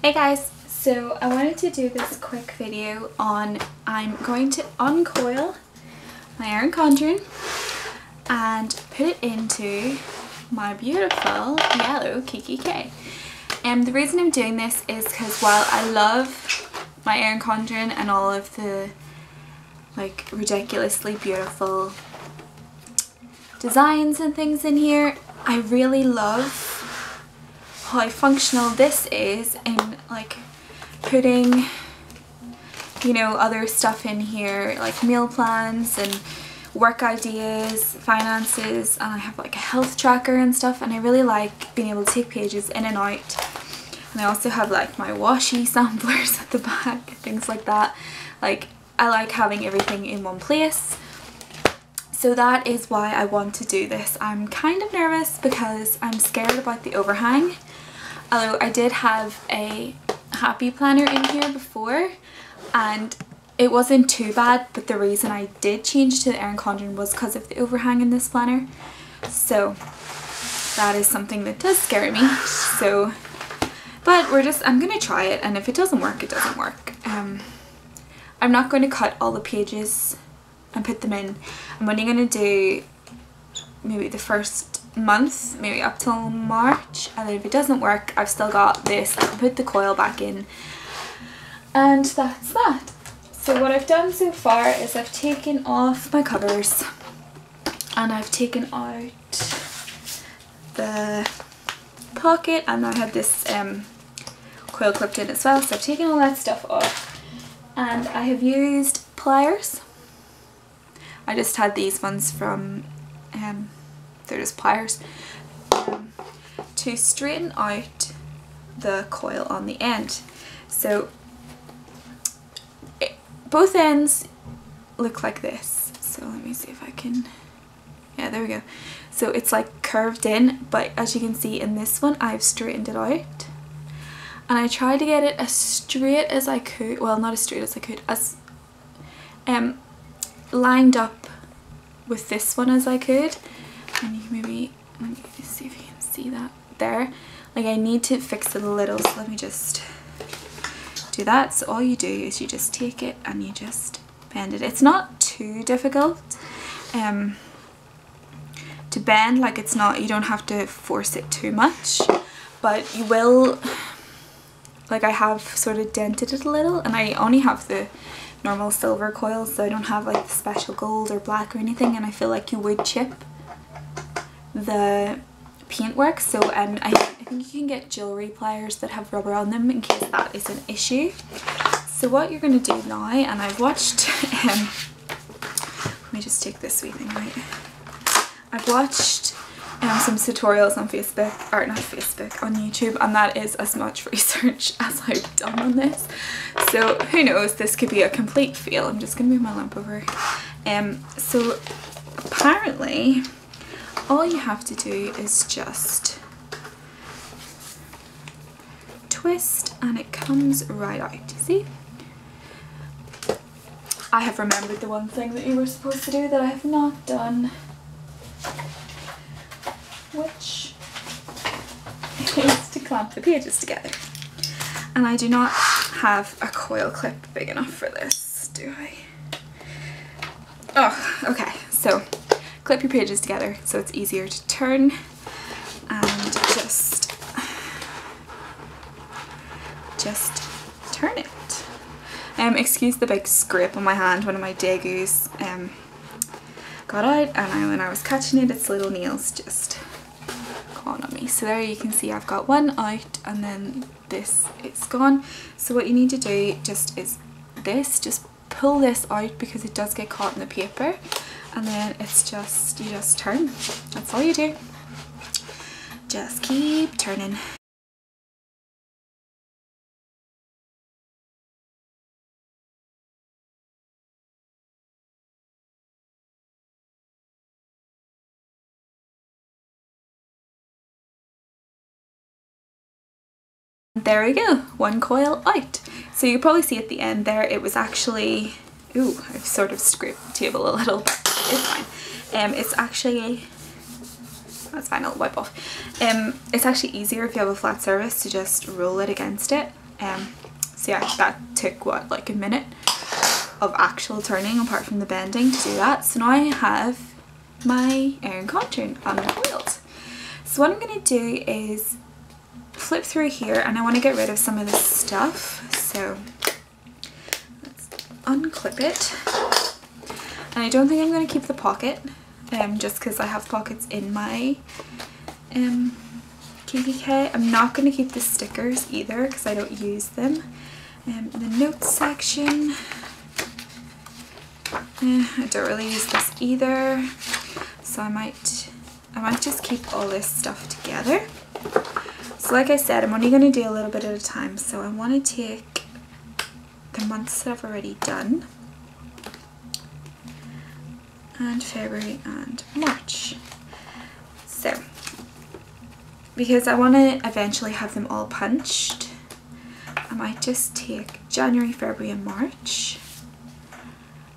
Hey guys, so I wanted to do this quick video on I'm going to uncoil my Erin condren and put it into my beautiful yellow Kikki K. And the reason I'm doing this is because while I love my Erin condren and all of the like ridiculously beautiful designs and things in here, I really love how functional this is in like putting, you know, other stuff in here like meal plans and work ideas, finances, and I have like a health tracker and stuff, and I really like being able to take pages in and out. And I also have like my washi samplers at the back, things like that. Like I like having everything in one place. So that is why I want to do this. I'm kind of nervous because I'm scared about the overhang. Although I did have a happy planner in here before and it wasn't too bad, but the reason I did change to the Erin condren was because of the overhang in this planner. So that is something that does scare me. So, but I'm gonna try it, and if it doesn't work, it doesn't work. I'm not going to cut all the pages and put them in. I'm only going to do maybe the first month, maybe up till March, and then if it doesn't work, I've still got this. I can put the coil back in, and that's that. So what I've done so far is I've taken off my covers and I've taken out the pocket, and I had this coil clipped in as well, so I've taken all that stuff off. And I have used pliers. I just had these ones from, they're just pliers, to straighten out the coil on the end. So both ends look like this. So let me see if I can, yeah, there we go. So it's like curved in, but as you can see in this one, I've straightened it out. And I tried to get it as straight as I could, well not as straight as I could, as lined up with this one as I could. And you maybe, let me see if you can see that there. Like I need to fix it a little, so let me just do that. So all you do is you just take it and you just bend it. It's not too difficult to bend, like it's not, you don't have to force it too much, but you will. Like I have sort of dented it a little, and I only have the normal silver coils, so I don't have like the special gold or black or anything, and I feel like you would chip the paintwork. So I think you can get jewellery pliers that have rubber on them in case that is an issue. So what you're going to do now, and I've watched, let me just take this wee thing out. I've watched some tutorials on Facebook, or not Facebook, on YouTube, and that is as much research as I've done on this. So who knows, this could be a complete fail. I'm just going to move my lamp over. So apparently all you have to do is just twist and it comes right out. See? I have remembered the one thing that you were supposed to do that I have not done, which is to clamp the pages together. And I do not have a coil clip big enough for this, do I? Oh, okay, so clip your pages together so it's easier to turn, and just turn it. Excuse the big scrape on my hand. One of my degus got out, and when I was catching it, its little nails just on me. So there you can see I've got one out, and then this is gone. So what you need to do just pull this out because it does get caught in the paper, and then it's just, you just turn. That's all you do. Just keep turning. There we go, one coil out. So you probably see at the end there, it was actually, ooh, I've sort of scraped the table a little, but it's fine. It's actually, that's fine, I'll wipe off. It's actually easier if you have a flat surface to just roll it against it. So yeah, that took what, like a minute of actual turning apart from the bending to do that. So now I have my Erin condren uncoiled. So what I'm going to do is flip through here, and I want to get rid of some of this stuff. So let's unclip it. And I don't think I'm going to keep the pocket, just because I have pockets in my Kikki K. I'm not going to keep the stickers either because I don't use them. The notes section, I don't really use this either, so I might just keep all this stuff together. So like I said, I'm only going to do a little bit at a time, so I want to take the months that I've already done, and February and March. So because I want to eventually have them all punched, I might just take January, February and March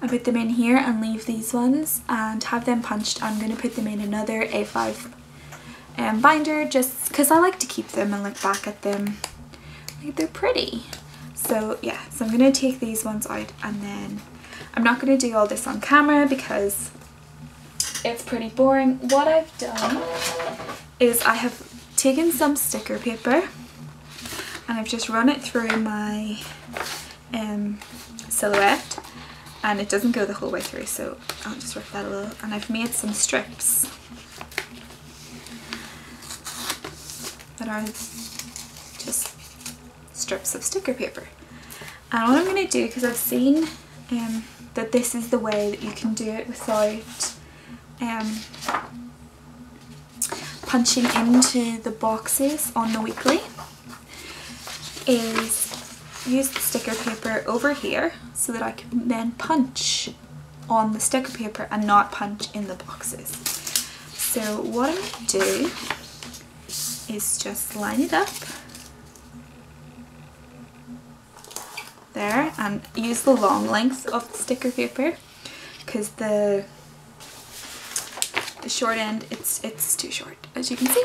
and put them in here and leave these ones and have them punched. I'm going to put them in another A5 binder just because I like to keep them and look back at them like they're pretty. So yeah, so I'm going to take these ones out, and then I'm not going to do all this on camera because it's pretty boring. What I've done is I have taken some sticker paper and I've just run it through my silhouette, and it doesn't go the whole way through, so I'll just rip that a little, and I've made some strips that are just strips of sticker paper. And what I'm going to do, because I've seen that this is the way that you can do it without punching into the boxes on the weekly, is use the sticker paper over here so that I can then punch on the sticker paper and not punch in the boxes. So what I'm going to do is just line it up there and use the long length of the sticker paper, because the short end, it's too short, as you can see.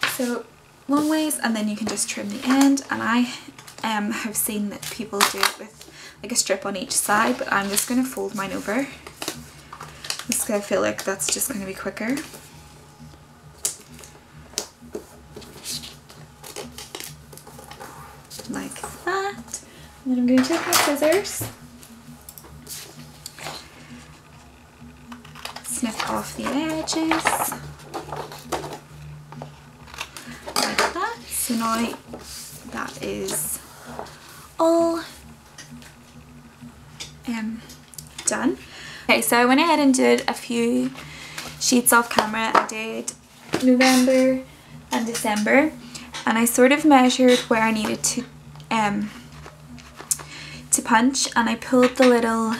So long ways, and then you can just trim the end, and I have seen that people do it with like a strip on each side, but I'm just going to fold mine over just because I feel like that's just going to be quicker. Like that. And then I'm going to take my scissors, snip off the edges like that. So now that is all done. Okay, so I went ahead and did a few sheets off camera. I did November and December, and I sort of measured where I needed to punch, and I pulled the little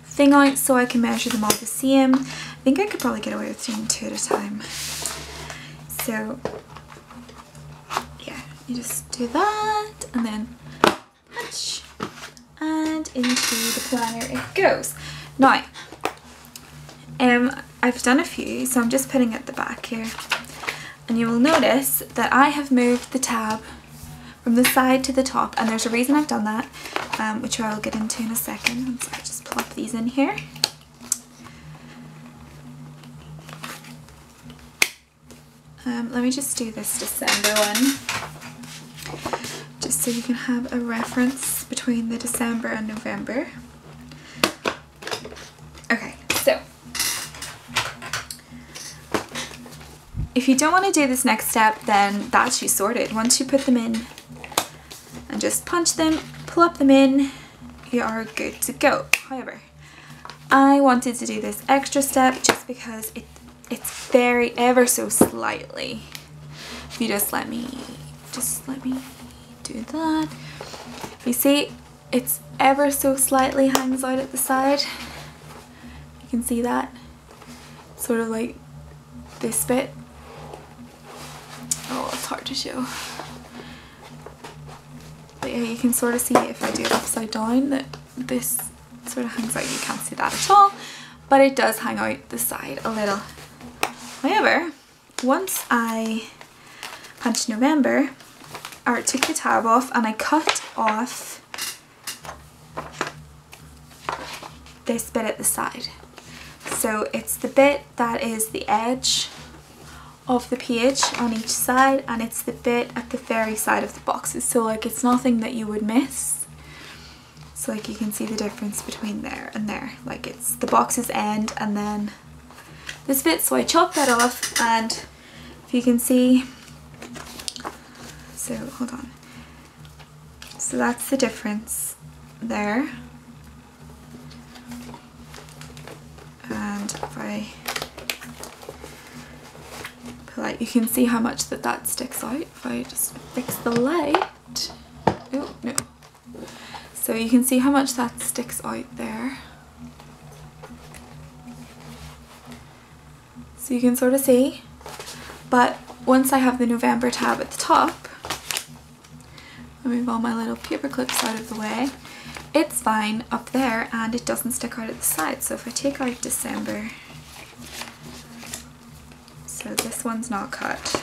thing out so I can measure them all the same. I think I could probably get away with doing 2 at a time. So yeah, you just do that and then punch, and into the planner it goes. Now I've done a few, so I'm just putting it at the back here, and you will notice that I have moved the tab from the side to the top, and there's a reason I've done that, which I'll get into in a second. So I just plop these in here. Let me just do this December one, just so you can have a reference between the December and November. Okay, so if you don't want to do this next step, then that's you sorted. Once you put them in and just punch them, plop them in, you are good to go. However, I wanted to do this extra step just because it's very ever so slightly. If you just let me do that. You see, it's ever so slightly hangs out at the side. You can see that, sort of like this bit. Oh, it's hard to show. But yeah, you can sort of see if I do it upside down that this sort of hangs out. You can't see that at all, but it does hang out the side a little. However, once I punch November, or took the tab off and I cut off this bit at the side. So it's the bit that is the edge of the page on each side, and it's the bit at the very side of the boxes, so like it's nothing that you would miss. So like you can see the difference between there and there, like it's the box's end and then this bit. So I chopped that off, and if you can see, so hold on, so that's the difference there. And if I pull out, you can see how much that sticks out. If I just fix the light, oh no, so you can see how much that sticks out there. So you can sort of see, but once I have the November tab at the top, I'll move all my little paper clips out of the way, it's fine up there and it doesn't stick out at the side. So if I take out December, so this one's not cut,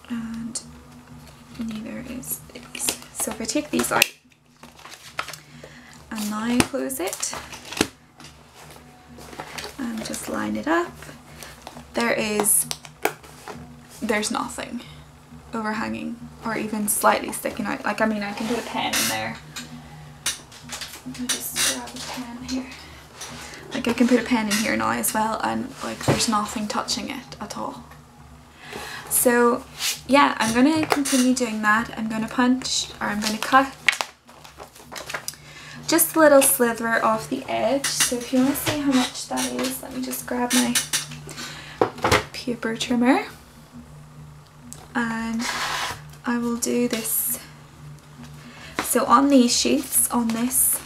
and neither is these. So if I take these out and now I close it and just line it up, there's nothing overhanging or even slightly sticking out. Like, I mean, I can put a pen in there. Let me just grab a pen here. Like I can put a pen in here now as well, and like there's nothing touching it at all. So yeah, I'm going to continue doing that. I'm going to punch, or I'm going to cut just a little slither off the edge. So if you want to see how much that is, let me just grab my paper trimmer and I will do this. So on these sheets, on this,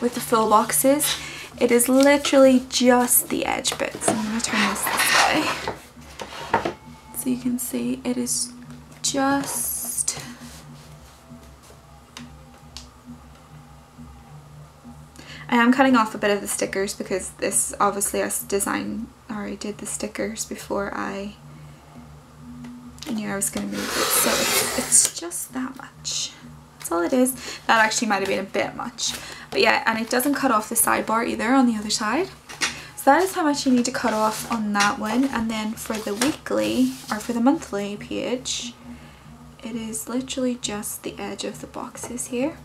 with the full boxes, it is literally just the edge bit. So I'm going to turn this way so you can see it is just I am cutting off a bit of the stickers because this obviously I did the stickers before I knew I was going to move it, so it's just that much. That's all it is. That actually might have been a bit much, but yeah, and it doesn't cut off the sidebar either on the other side. So that is how much you need to cut off on that one. And then for the weekly, or for the monthly page, it is literally just the edge of the boxes here.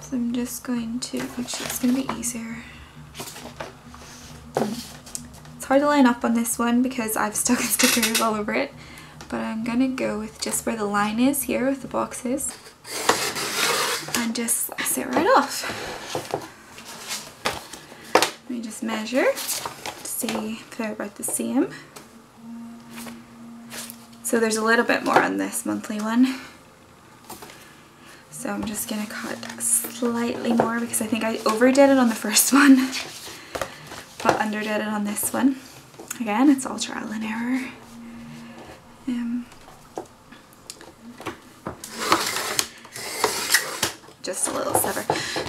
So I'm just going to, actually it's going to be easier. It's hard to line up on this one because I've stuck stickers all over it, but I'm going to go with just where the line is here with the boxes and just slice it right off. Let me just measure to see if they're about the same. So there's a little bit more on this monthly one. So I'm just going to cut slightly more because I think I overdid it on the first one, but underdid it on this one. Again, it's all trial and error. Just a little sliver.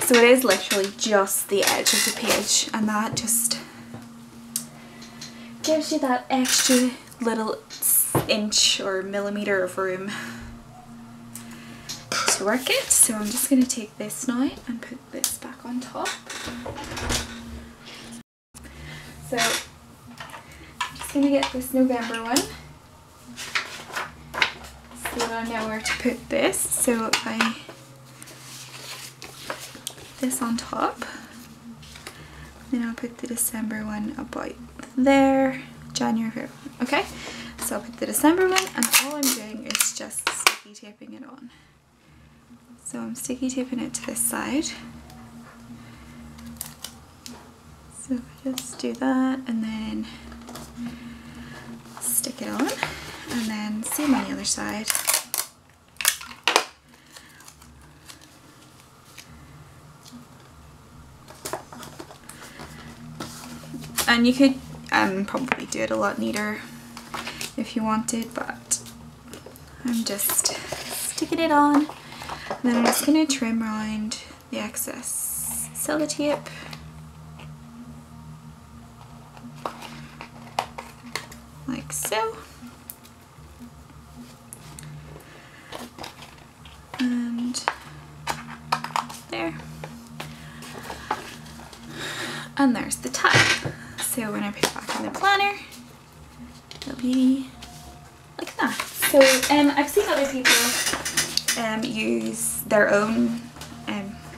So it is literally just the edge of the page, and that just gives you that extra little inch or millimeter of room to work it. So I'm just going to take this now and put this back on top. So I'm just going to get this November one so that I know where to put this. So if I put this on top, then I'll put the December one about there, January, February. Okay, so I'll put the December one, and all I'm doing is just sticky taping it on. So I'm sticky taping it to this side. So I just do that and then stick it on, and then same on the other side. And you could probably do it a lot neater if you wanted, but I'm just sticking it on. And then I'm just going to trim around the excess sellotape. Like like so. And there. And there's the type. So when I put it back in the planner, it'll be like that. So I've seen other people use their own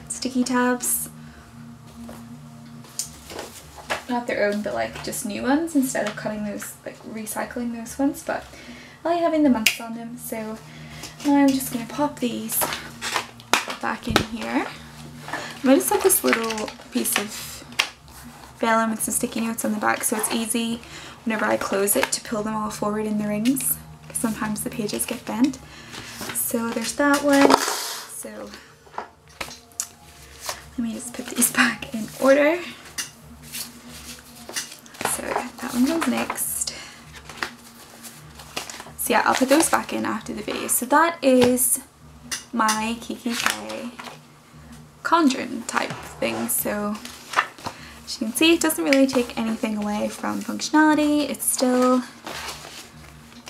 sticky tabs. Not their own, but like just new ones instead of cutting those, like recycling those ones. But I like having the months on them, so now I'm just going to pop these back in here. I just have this little piece of vellum with some sticky notes on the back, so it's easy whenever I close it to pull them all forward in the rings, because sometimes the pages get bent. So there's that one. So let me just put these back in order. So that one goes next. So yeah, I'll put those back in after the video. So that is my Kikki K condren type thing. So as you can see, it doesn't really take anything away from functionality. It still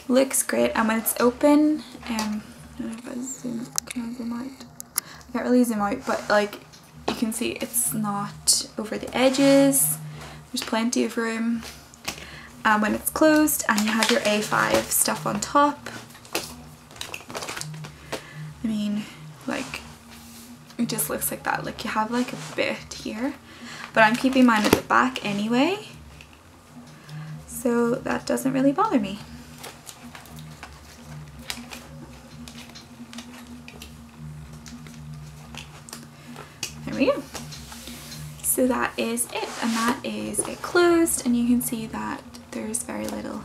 looks great, and when it's open, I don't know if I zoom, can I zoom out? I can't really zoom out, but like you can see it's not over the edges. There's plenty of room. And when it's closed and you have your A5 stuff on top, I mean, like, it just looks like that. Like you have like a bit here, but I'm keeping mine at the back anyway, so that doesn't really bother me. There we go. So that is it, and that is it closed, and you can see that there's very little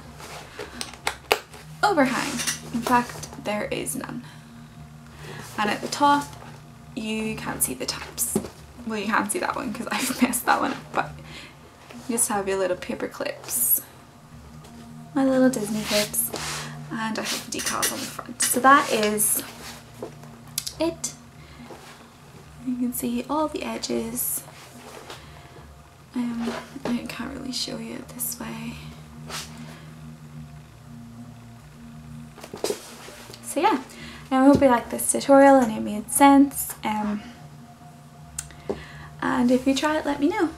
overhang. In fact, there is none. And at the top, you can't see the tabs. Well, you can't see that one because I've messed that one up, but you just have your little paper clips, my little Disney clips, and I have the decals on the front. So that is it. You can see all the edges. I can't really show you it this way. So yeah, I hope you liked this tutorial and it made sense. And if you try it, let me know.